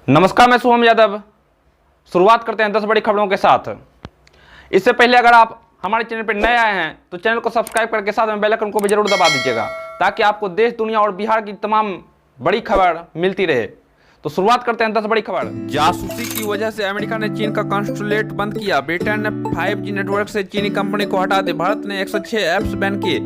नमस्कार, मैं शुभम यादव। शुरुआत करते हैं 10 बड़ी खबरों के साथ। इससे पहले अगर आप हमारे चैनल पर नए आए हैं तो चैनल को सब्सक्राइब करके साथ में बेल आइकन को भी जरूर दबा दीजिएगा ताकि आपको देश, दुनिया और बिहार की तमाम बड़ी खबर मिलती रहे। तो शुरुआत करते हैं 10 बड़ी खबर। जासूसी की वजह से अमेरिका ने चीन का कॉन्सुलेट बंद किया। ब्रिटेन ने 5G नेटवर्क से चीनी कंपनी को हटा दिया। भारत ने 106 ऐप्स बैन किए।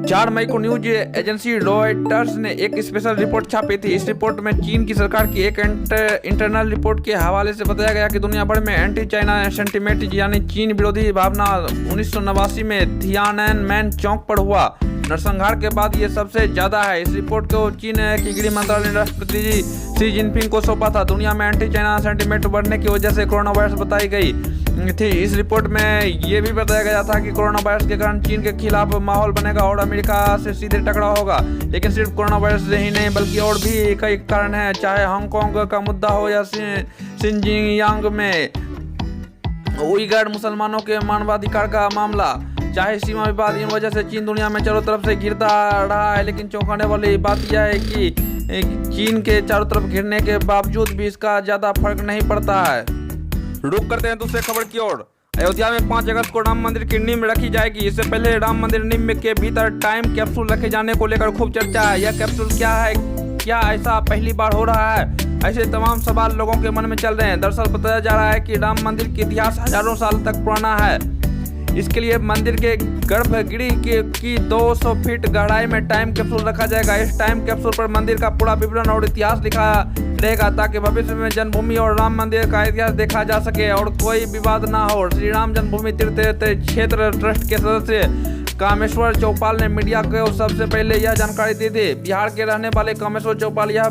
4 मई को न्यूज एजेंसी रॉयटर्स ने एक स्पेशल रिपोर्ट छापी थी। इस रिपोर्ट में चीन की सरकार की एक इंटरनल रिपोर्ट के हवाले से बताया गया कि दुनिया भर में एंटी चाइना सेंटिमेंट यानी चीन विरोधी भावना 1989 में थियाननमेन चौक पर हुआ नरसंहार के बाद ये सबसे ज्यादा है। इस रिपोर्ट को चीन की गृह मंत्रालय ने राष्ट्रपति शी जिनपिंग को सौंपा था। दुनिया में एंटी चाइना सेंटिमेंट बढ़ने की वजह से कोरोना वायरस बताई गई थी। इस रिपोर्ट में ये भी बताया गया था कि कोरोना वायरस के कारण चीन के खिलाफ माहौल बनेगा और अमेरिका से सीधे टकराव होगा। लेकिन सिर्फ कोरोना वायरस ही नहीं बल्कि और भी कई कारण हैं, चाहे हांगकांग का मुद्दा हो या शिनजियांग में उइगर मुसलमानों के मानवाधिकार का मामला, चाहे सीमा विवाद। इन वजह से चीन दुनिया में चारों तरफ से घिरता रहा है। लेकिन चौंकाने वाली बात यह है कि चीन के चारों तरफ घिरने के बावजूद भी इसका ज्यादा फर्क नहीं पड़ता है। रुक करते हैं दूसरे खबर की ओर। अयोध्या में 5 अगस्त को राम मंदिर की नींव रखी जाएगी। इससे पहले राम मंदिर नींव के भीतर टाइम कैप्सूल रखे जाने को लेकर खूब चर्चा है। यह कैप्सूल क्या है, क्या ऐसा पहली बार हो रहा है, ऐसे तमाम सवाल लोगों के मन में चल रहे हैं। दरअसल बताया जा रहा है कि राम मंदिर का इतिहास हजारों साल तक पुराना है। इसके लिए मंदिर के गर्भगृह की 200 फीट गहराई में टाइम कैप्सूल रखा जाएगा। इस टाइम कैप्सूल पर मंदिर का पूरा विवरण और इतिहास लिखा रहेगा ताकि भविष्य में जन्मभूमि और राम मंदिर का इतिहास देखा जा सके और कोई विवाद ना हो। श्री राम जन्मभूमि तीर्थ क्षेत्र ट्रस्ट के सदस्य कामेश्वर चौपाल ने मीडिया को सबसे पहले यह जानकारी दी थी। बिहार के रहने वाले कामेश्वर चौपाल यह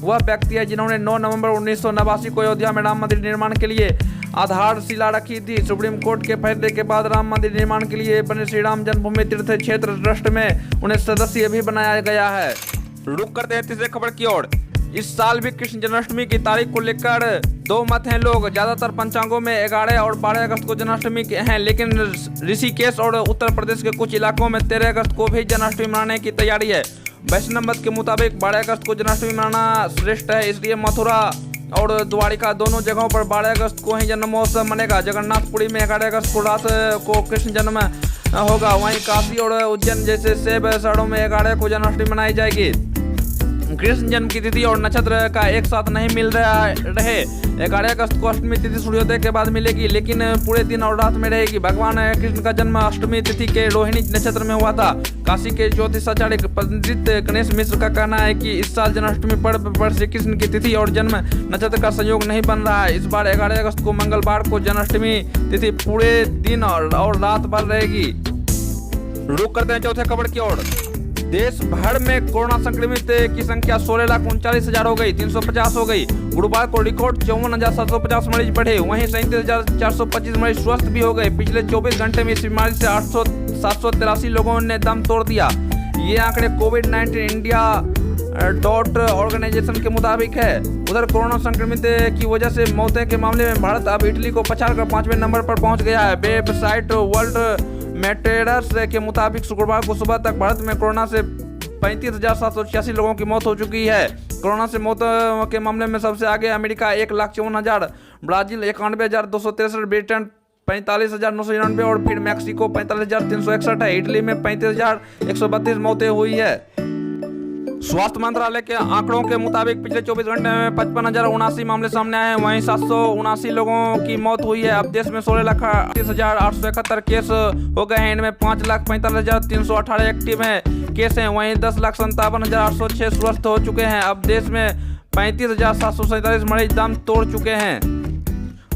वह व्यक्ति है जिन्होंने 9 नवंबर 1989 को अयोध्या में राम मंदिर निर्माण के लिए आधारशिला रखी थी। सुप्रीम कोर्ट के फैसले के बाद राम मंदिर निर्माण के लिए बने श्री राम जन्मभूमि तीर्थ क्षेत्र ट्रस्ट में उन्हें सदस्य भी बनाया गया है। रुक करते हैं तीसरे खबर की ओर। इस साल भी कृष्ण जन्माष्टमी की तारीख को लेकर 2 मत हैं लोग। ज्यादातर पंचांगों में 11 और 12 अगस्त को जन्माष्टमी हैं, लेकिन ऋषिकेश और उत्तर प्रदेश के कुछ इलाकों में 13 अगस्त को भी जन्माष्टमी मनाने की तैयारी है। वैष्णव मत के मुताबिक 12 अगस्त को जन्माष्टमी मनाना श्रेष्ठ है, इसलिए मथुरा और द्वारिका दोनों जगहों पर 12 अगस्त को ही जन्म महोत्सव मनेगा। जगन्नाथपुरी में 11 अगस्त को रात को कृष्ण जन्म होगा। वहीं काशी और उज्जैन जैसे सेब शहरों में 11 को जन्माष्टमी मनाई जाएगी। कृष्ण जन्म की तिथि और नक्षत्र का एक साथ नहीं मिल रहे। 11 अगस्त को अष्टमी तिथि सूर्योदय के बाद मिलेगी, लेकिन पूरे दिन और रात में रहेगी। भगवान कृष्ण का जन्म अष्टमी तिथि के रोहिणी नक्षत्र में हुआ था। काशी के ज्योतिषाचार्य पंडित गणेश मिश्र का कहना है कि इस साल जन्माष्टमी पर्व पर श्री कृष्ण की तिथि और जन्म नक्षत्र का संयोग नहीं बन रहा है। इस बार 11 अगस्त को मंगलवार को जन्माष्टमी तिथि पूरे दिन और रात भर रहेगी। रुक करते हैं चौथे खबर की ओर। देश भर में कोरोना संक्रमित की संख्या 16,39,000 हो गई, 350 हो गई। गुरुवार को रिकॉर्ड 54,750 मरीज बढ़े। वहीं 37,425 मरीज स्वस्थ भी हो गए। पिछले 24 घंटे में इस बीमारी से 783 लोगों ने दम तोड़ दिया। ये आंकड़े कोविड-19 इंडिया ऑर्गेनाइजेशन के मुताबिक है। उधर कोरोना संक्रमित की वजह से मौतें के मामले में भारत अब इटली को पछाड़कर 5वें नंबर पर पहुंच गया है। वेबसाइट वर्ल्ड मेटेरर्स के मुताबिक शुक्रवार को सुबह तक भारत में कोरोना से 35,786 लोगों की मौत हो चुकी है। कोरोना से मौत के मामले में सबसे आगे अमेरिका 1,54,000, ब्राजील 91,263, ब्रिटेन 45,999 और फिर मैक्सिको 45,361 है। इटली में 35,132 मौतें हुई है। स्वास्थ्य मंत्रालय के आंकड़ों के मुताबिक पिछले 24 घंटे में 55,079 मामले सामने आए हैं। वहीं 779 लोगों की मौत हुई है। अब देश में 16,38,871 केस हो गए हैं। इनमें 5,45,318 एक्टिव केस हैं। वहीं 10,57,806 स्वस्थ हो चुके हैं। अब देश में 35,747 मरीज दम तोड़ चुके हैं।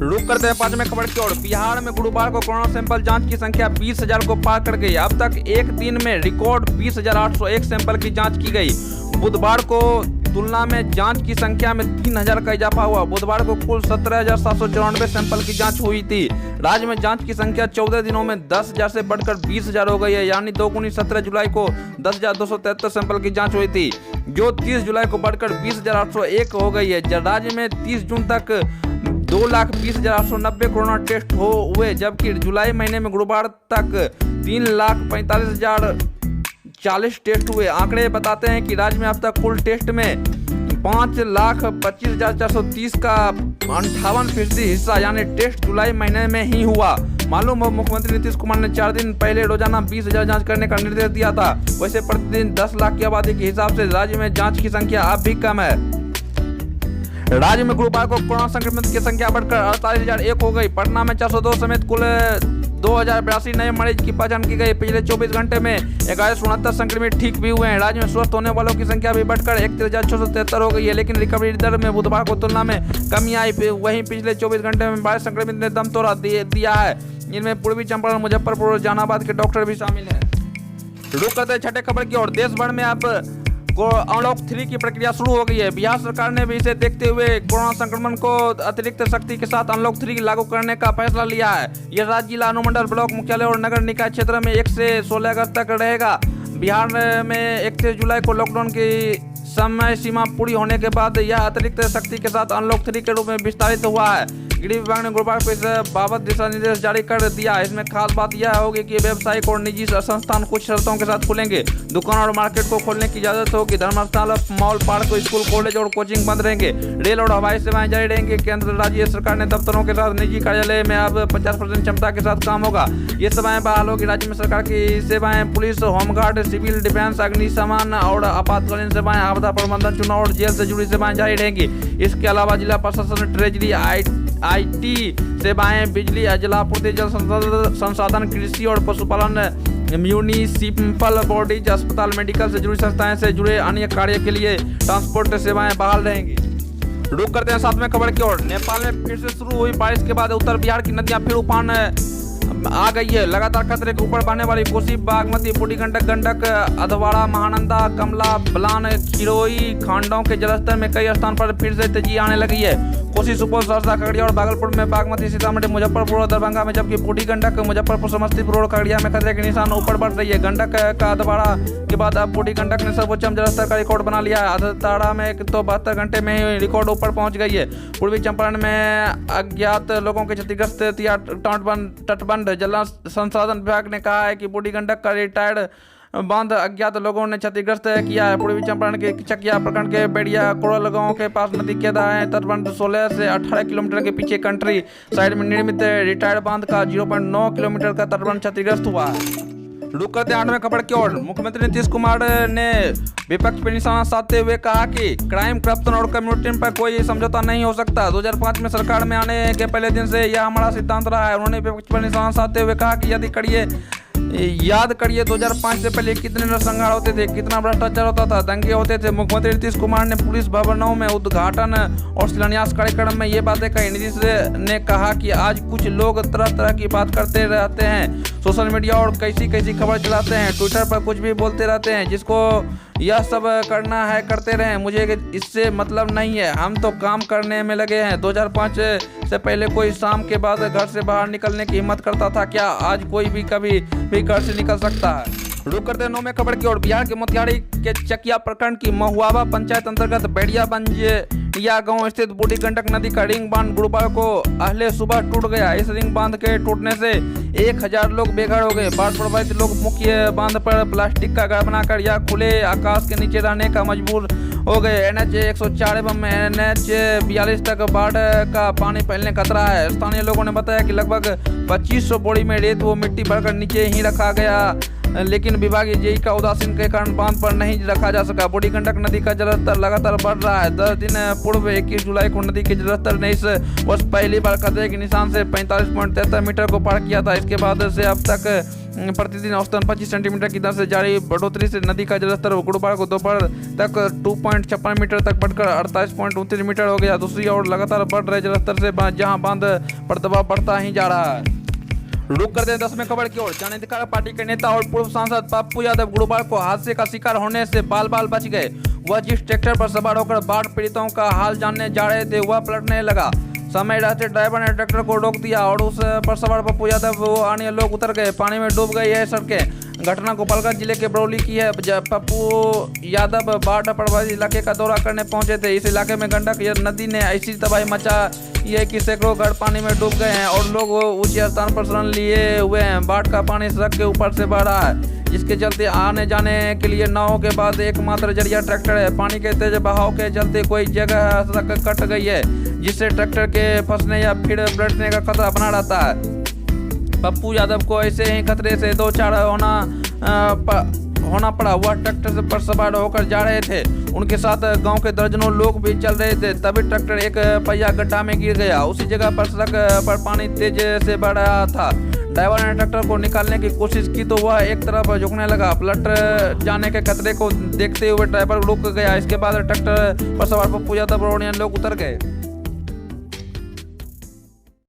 रुक करते हैं 5वें खबर की ओर। बिहार में गुरुवार को कोरोना सैंपल जांच की संख्या 20,000 को पार कर गई। अब तक एक दिन में रिकॉर्ड 20,801 सैंपल की जांच की गई। बुधवार को तुलना में जांच की संख्या में 3,000 का इजाफा हुआ। बुधवार को कुल 17,794 सैंपल की जांच हुई थी। राज्य में जांच की संख्या 14 दिनों में 10,000 से बढ़कर 20,000 हो गई है, यानी 17 जुलाई को 10,273 सैंपल की जांच हुई थी, जो 30 जुलाई को बढ़कर 20,801 हो गई है। राज्य में 30 जून तक 2,20,890 कोरोना टेस्ट हुए, जबकि जुलाई महीने में गुरुवार तक 3,45,040 टेस्ट हुए। आंकड़े बताते हैं कि राज्य में अब तक कुल टेस्ट में 5,25,430 का 58% हिस्सा यानी टेस्ट जुलाई महीने में ही हुआ। मालूम हो, मुख्यमंत्री नीतीश कुमार ने 4 दिन पहले रोजाना 20,000 जांच करने का निर्देश दिया था। वैसे प्रतिदिन 10 लाख की आबादी के हिसाब से राज्य में जांच की संख्या अब भी कम है। राज्य में गुरुवार को कोरोना संक्रमित की संख्या बढ़कर 48,001 हो गई। पटना में 402 समेत कुल 2,082 नए मरीज की पहचान की गई। पिछले 24 घंटे में 1169 संक्रमित ठीक भी हुए हैं। राज्य में स्वस्थ होने वालों की संख्या भी बढ़कर 31,673 हो गई है, लेकिन रिकवरी दर में बुधवार को तुलना में कमी आई। वहीं पिछले 24 घंटे में 22 संक्रमित ने दम तोड़ दिया है। इनमें पूर्वी चंपारण, मुजफ्फरपुर और जहानाबाद के डॉक्टर भी शामिल हैं। रुक करते छठे खबर की ओर। देश भर में अब अनलॉक 3 की प्रक्रिया शुरू हो गई है। बिहार सरकार ने भी इसे देखते हुए कोरोना संक्रमण को अतिरिक्त सख्ती के साथ अनलॉक 3 लागू करने का फैसला लिया है। यह राज्य, जिला, अनुमंडल, ब्लॉक मुख्यालय और नगर निकाय क्षेत्र में 1 से 16 अगस्त तक रहेगा। बिहार में 31 जुलाई को लॉकडाउन की समय सीमा पूरी होने के बाद यह अतिरिक्त सख्ती के साथ अनलॉक 3 के रूप में विस्तारित हुआ है। गृह विभाग ने गुरुवार को इस बाबत दिशा निर्देश जारी कर दिया। इसमें खास बात यह होगी कि व्यावसायिक और निजी संस्थान कुछ शर्तों के साथ खुलेंगे। दुकान और मार्केट को खोलने की इजाजत होगी। धर्मस्थल, मॉल, पार्क, स्कूल, कॉलेज और कोचिंग बंद रहेंगे। रेल और हवाई सेवाएं जारी रहेंगी। केंद्र राज्य सरकार ने दफ्तरों के साथ निजी कार्यालय में अब 50% क्षमता के साथ काम होगा। ये सेवाएं बहाल होगी। राज्य में सरकार की सेवाएं पुलिस, होमगार्ड, सिविल डिफेंस, अग्निशमन और आपातकालीन सेवाएं, आपदा प्रबंधन, चुनाव और जेल से जुड़ी सेवाएं जारी रहेंगी। इसके अलावा जिला प्रशासन, ट्रेजरी, IT सेवाएं, बिजली, जलापूर्ति, जल संसाधन, कृषि और पशुपालन, म्यूनिसिपल बॉडीज, अस्पताल, मेडिकल से जुड़ी संस्थाएं से जुड़े अन्य कार्य के लिए ट्रांसपोर्ट सेवाएं बहाल रहेंगी। रुक करते हैं 7वें खबर की ओर। नेपाल में फिर से शुरू हुई बारिश के बाद उत्तर बिहार की नदियां फिर उफान आ गई है। लगातार खतरे के ऊपर बहने वाली कोसी, बागमती, बूढ़ी गंडक, अधवाड़ा, महानंदा, कमला बलान, खिरोई खांडों के जलस्तर में कई स्थान पर फिर से तेजी आने लगी है। कोसी, सुपौल, सहरसा, खगड़िया और भागलपुर में, बागमती, सीतामढ़ी, मुजफ्फरपुर और दरभंगा में, जबकि बूढ़ी गंडक मुजफ्फरपुर, समस्तीपुर और खगड़िया में खतरे के निशान ऊपर बढ़ रही है। गंडक का अधवाड़ा के बाद अब बूढ़ी गंडक ने सर्वोच्च जलस्तर का रिकॉर्ड बना लिया है। अधवाड़ा में तो 72 घंटे में ही रिकॉर्ड ऊपर पहुंच गई है। पूर्वी चंपारण में अज्ञात लोगों के क्षतिग्रस्त तटबंध। जल संसाधन विभाग ने कहा है कि बूढ़ी गंडक का रिटायर्ड बांध अज्ञात लोगों ने क्षतिग्रस्त किया है। पूर्वी चंपारण के चकिया प्रखंड के बेड़िया कोड़ल गांव के पास नदी के दाएं तटबंध 16 से 18 किलोमीटर के पीछे कंट्री साइड में निर्मित रिटायर्ड बांध का 0.9 किलोमीटर का तटबंध क्षतिग्रस्त हुआ है। रुक करते 8वें खबर की ओर। मुख्यमंत्री नीतीश कुमार ने विपक्ष पर निशाना साधते हुए कहा कि क्राइम, करप्शन और कम्युनिटी पर कोई समझौता नहीं हो सकता। 2005 में सरकार में आने के पहले दिन से यह हमारा सिद्धांत रहा है। उन्होंने विपक्ष पर निशाना साधते हुए कहा कि याद करिए 2005 से पहले कितने नरसंहार होते थे, कितना भ्रष्टाचार होता था, दंगे होते थे। मुख्यमंत्री नीतीश कुमार ने पुलिस भवनों में उद्घाटन और शिलान्यास कार्यक्रम में ये बातें कही। नीतीश ने कहा कि आज कुछ लोग तरह तरह की बात करते रहते हैं, सोशल मीडिया और कैसी खबर चलाते हैं, ट्विटर पर कुछ भी बोलते रहते हैं। जिसको यह सब करना है करते रहें, मुझे इससे मतलब नहीं है। हम तो काम करने में लगे हैं। 2005 से पहले कोई शाम के बाद घर से बाहर निकलने की हिम्मत करता था क्या? आज कोई भी कभी भी घर से निकल सकता है। रुक करते 9वें खबर की ओर। बिहार के मोतिहारी के चकिया प्रखंड की महुआवा पंचायत अंतर्गत बेड़िया गांव स्थित बूढ़ी गंडक नदी का रिंग बांध गुरुवार को अहले सुबह टूट गया। इस रिंग बांध के टूटने से 1000 लोग बेघर हो गए। बाढ़ प्रभावित लोग मुख्य बांध पर प्लास्टिक का घर बनाकर या खुले आकाश के नीचे रहने का मजबूर हो गए। NH 104 एवं NH 42 तक बाढ़ का पानी फैलने का खतरा है। स्थानीय लोगों ने बताया कि लगभग 2500 बोरी में रेत व मिट्टी भरकर नीचे ही रखा गया, लेकिन विभागीय जेई का उदासीन के कारण बांध पर नहीं रखा जा सका। बूढ़ी गंडक नदी का जलस्तर लगातार बढ़ रहा है। 10 दिन पूर्व 21 जुलाई को नदी के जलस्तर ने इस वर्ष पहली बार खतरे के निशान से 45.73 मीटर को पार किया था। इसके बाद से अब तक प्रतिदिन औसतन 25 सेंटीमीटर की दर से जारी बढ़ोतरी से नदी का जलस्तर गुरुवार को दोपहर तक 2.56 मीटर तक बढ़कर 48.29 मीटर हो गया। दूसरी ओर लगातार बढ़ रहे जलस्तर से जहां बांध पर दबाव बढ़ता ही जा रहा है। रुक करते हैं 10वें खबर की ओर। जन अधिकार पार्टी के नेता और पूर्व सांसद पप्पू यादव गुरुवार को हादसे का शिकार होने से बाल बच गए। वह जिस ट्रैक्टर पर सवार होकर बाढ़ पीड़ितों का हाल जानने जा रहे थे वह पलटने लगा। समय रहते ड्राइवर ने ट्रैक्टर को रोक दिया और उस पर सवार पप्पू यादव व अन्य लोग उतर गए। पानी में डूब गई है सड़कें। घटना गोपालगंज जिले के बरौली की है। पप्पू यादव बाढ़ प्रभावित इलाके का दौरा करने पहुंचे थे। इस इलाके में गंडक नदी ने ऐसी तबाही मचा है कि सैकड़ों घर पानी में डूब गए हैं और लोग ऊंचे स्थान पर शरण लिए हुए हैं। बाढ़ का पानी सड़क के ऊपर से बह रहा है। जिसके चलते आने जाने के लिए नाव के बाद एकमात्र जरिया ट्रैक्टर है। पानी के तेज बहाव के चलते कोई जगह सड़क कट गई है, जिससे ट्रैक्टर के फंसने या फिर पलटने का खतरा बना रहता है। पप्पू यादव को ऐसे ही खतरे से दो चार होना पड़ा। वह ट्रैक्टर पर सवार होकर जा रहे थे, उनके साथ गांव के दर्जनों लोग भी चल रहे थे। तभी ट्रैक्टर एक पहिया गड्ढा में गिर गया। उसी जगह पर सड़क पर पानी तेज से बढ़ रहा था। ड्राइवर ने ट्रैक्टर को निकालने की कोशिश की तो वह एक तरफ झुकने लगा। पलट जाने के खतरे को देखते हुए ड्राइवर रुक गया। इसके बाद ट्रैक्टर पर सवार पप्पू यादव और अन्य लोग उतर गए।